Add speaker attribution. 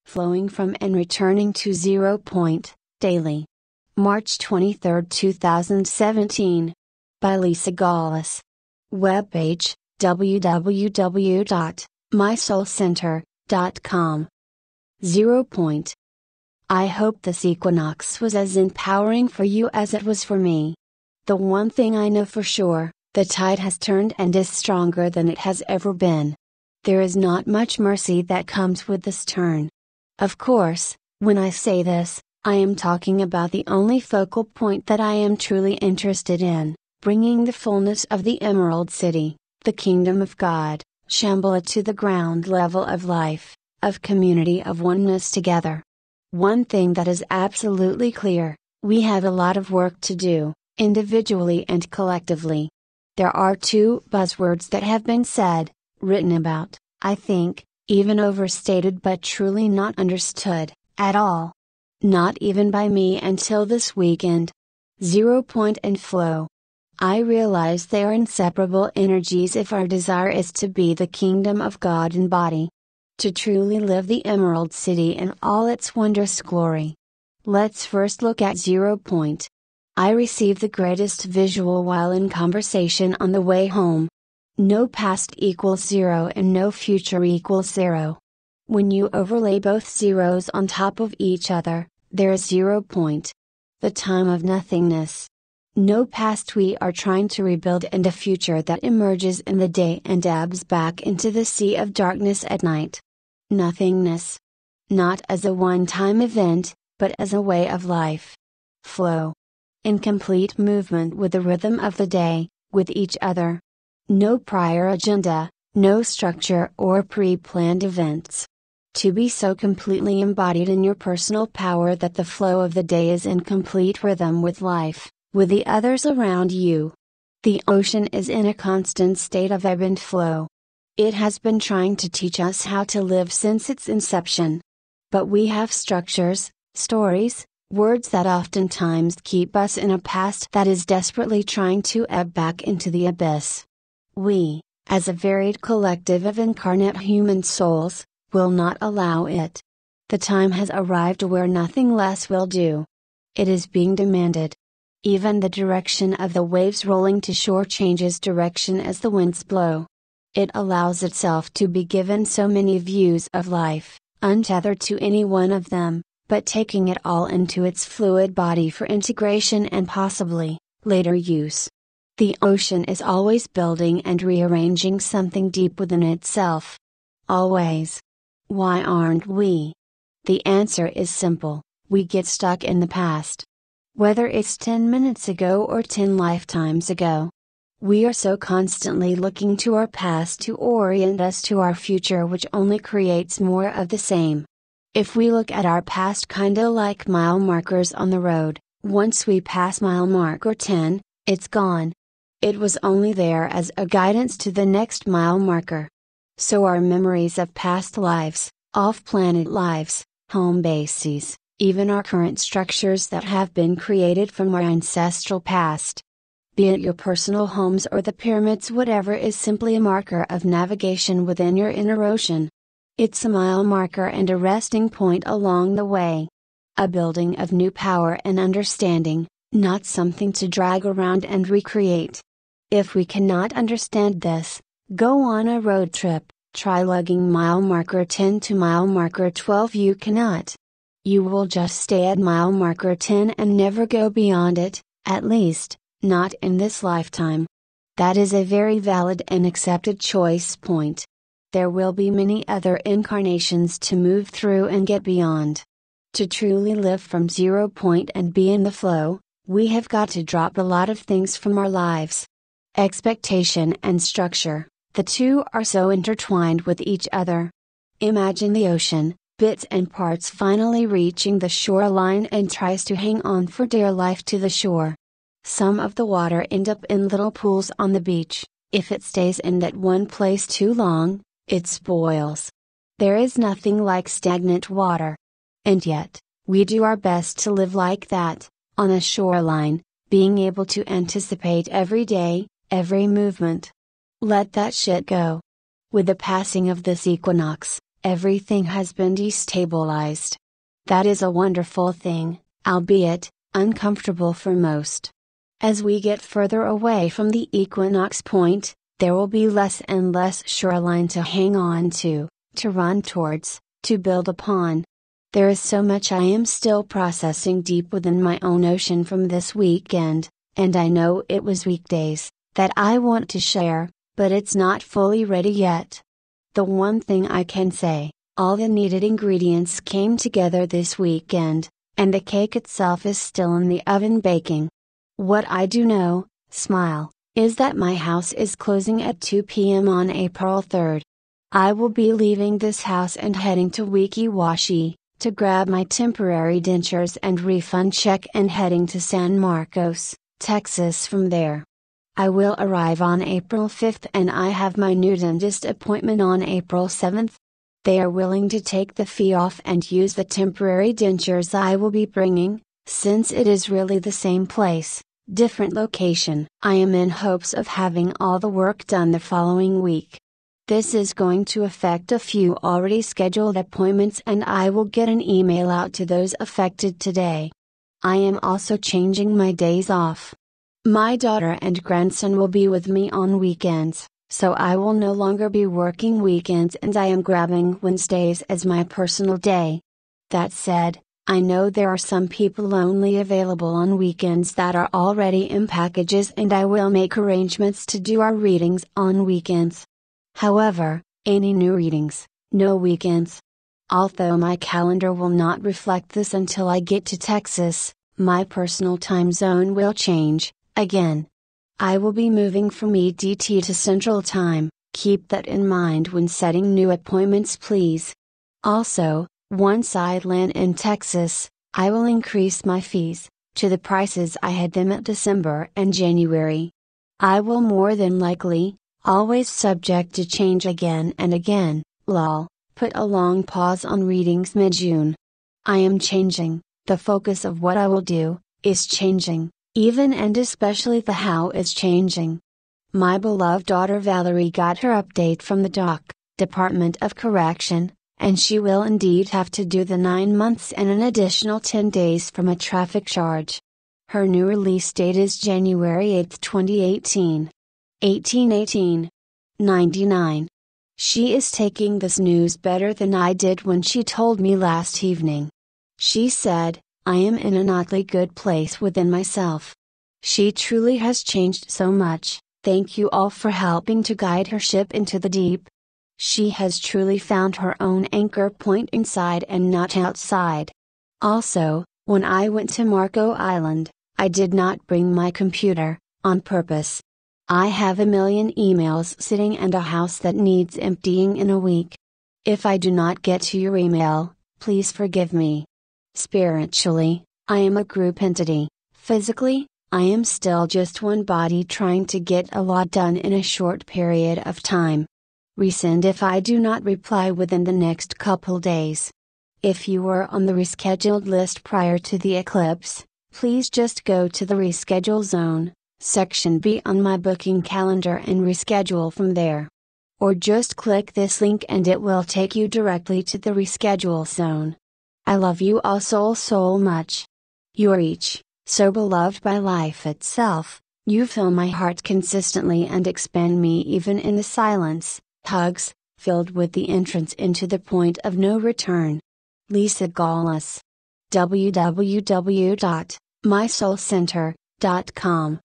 Speaker 1: flowing from and returning to 0 point, daily. March 23, 2017. By Lisa Gawlas. Webpage, www.mysoulcenter.com. 0 point. I hope this equinox was as empowering for you as it was for me. The one thing I know for sure, the tide has turned and is stronger than it has ever been. There is not much mercy that comes with this turn. Of course, when I say this, I am talking about the only focal point that I am truly interested in, bringing the fullness of the Emerald City, the Kingdom of God, Shambhala to the ground level of life, of community, of oneness together. One thing that is absolutely clear, we have a lot of work to do, individually and collectively. There are two buzzwords that have been said, written about, I think, even overstated but truly not understood, at all. Not even by me until this weekend. 0 point and flow. I realize they are inseparable energies if our desire is to be the kingdom of God in body. To truly live the Emerald City in all its wondrous glory. Let's first look at 0 point. I received the greatest visual while in conversation on the way home. No past equals 0 and no future equals 0. When you overlay both zeros on top of each other, there is 0 point. The time of nothingness. No past we are trying to rebuild and a future that emerges in the day and ebbs back into the sea of darkness at night. Nothingness. Not as a one-time event, but as a way of life. Flow. In complete movement with the rhythm of the day, with each other. No prior agenda, no structure or pre-planned events. To be so completely embodied in your personal power that the flow of the day is in complete rhythm with life, with the others around you. The ocean is in a constant state of ebb and flow. It has been trying to teach us how to live since its inception. But we have structures, stories, words that oftentimes keep us in a past that is desperately trying to ebb back into the abyss. We, as a varied collective of incarnate human souls, will not allow it. The time has arrived where nothing less will do. It is being demanded. Even the direction of the waves rolling to shore changes direction as the winds blow. It allows itself to be given so many views of life, untethered to any one of them, but taking it all into its fluid body for integration and possibly, later use. The ocean is always building and rearranging something deep within itself. Always. Why aren't we? The answer is simple, we get stuck in the past. Whether it's 10 minutes ago or 10 lifetimes ago. We are so constantly looking to our past to orient us to our future, which only creates more of the same. If we look at our past kinda like mile markers on the road, once we pass mile marker 10, it's gone. It was only there as a guidance to the next mile marker. So our memories of past lives, off-planet lives, home bases, even our current structures that have been created from our ancestral past. Be it your personal homes or the pyramids, whatever is simply a marker of navigation within your inner ocean. It's a mile marker and a resting point along the way. A building of new power and understanding, not something to drag around and recreate. If we cannot understand this, go on a road trip, try lugging mile marker 10 to mile marker 12. You cannot. You will just stay at mile marker 10 and never go beyond it, at least, not in this lifetime. That is a very valid and accepted choice point. There will be many other incarnations to move through and get beyond. To truly live from 0 point and be in the flow, we have got to drop a lot of things from our lives. Expectation and structure, the two are so intertwined with each other. Imagine the ocean, bits and parts finally reaching the shoreline and tries to hang on for dear life to the shore. Some of the water end up in little pools on the beach. If it stays in that one place too long, it spoils. There is nothing like stagnant water. And yet, we do our best to live like that, on a shoreline, being able to anticipate every day, every movement. Let that shit go. With the passing of this equinox, everything has been destabilized. That is a wonderful thing, albeit uncomfortable for most. As we get further away from the equinox point, there will be less and less shoreline to hang on to run towards, to build upon. There is so much I am still processing deep within my own ocean from this weekend, and I know it was weekdays, that I want to share, but it's not fully ready yet. The one thing I can say, all the needed ingredients came together this weekend, and the cake itself is still in the oven baking. What I do know, smile, is that my house is closing at 2 p.m. on April 3rd. I will be leaving this house and heading to Weeki-Washi, to grab my temporary dentures and refund check and heading to San Marcos, Texas from there. I will arrive on April 5th and I have my new dentist appointment on April 7th. They are willing to take the fee off and use the temporary dentures I will be bringing, since it is really the same place, different location. I am in hopes of having all the work done the following week. This is going to affect a few already scheduled appointments and I will get an email out to those affected today. I am also changing my days off. My daughter and grandson will be with me on weekends, so I will no longer be working weekends and I am grabbing Wednesdays as my personal day. That said, I know there are some people only available on weekends that are already in packages and I will make arrangements to do our readings on weekends. However, any new readings, no weekends. Although my calendar will not reflect this until I get to Texas, my personal time zone will change, again. I will be moving from EDT to Central Time, keep that in mind when setting new appointments please. Also, once I land in Texas, I will increase my fees, to the prices I had them at December and January. I will more than likely, always subject to change again and again, lol, put a long pause on readings mid-June. I am changing, the focus of what I will do, is changing. Even and especially the how is changing. My beloved daughter Valerie got her update from the Department of Correction, and she will indeed have to do the 9 months and an additional 10 days from a traffic charge. Her new release date is January 8, 2018. 1818. 99. She is taking this news better than I did when she told me last evening. She said, I am in an oddly good place within myself. She truly has changed so much, thank you all for helping to guide her ship into the deep. She has truly found her own anchor point inside and not outside. Also, when I went to Marco Island, I did not bring my computer, on purpose. I have a million emails sitting and a house that needs emptying in a week. If I do not get to your email, please forgive me. Spiritually, I am a group entity. Physically, I am still just one body trying to get a lot done in a short period of time. Resend if I do not reply within the next couple days. If you were on the rescheduled list prior to the eclipse, please just go to the reschedule zone, section B on my booking calendar and reschedule from there. Or just click this link and it will take you directly to the reschedule zone. I love you all so much. You are each, so beloved by life itself, you fill my heart consistently and expand me even in the silence, hugs, filled with the entrance into the point of no return. Lisa Gawlas. www.mysoulcenter.com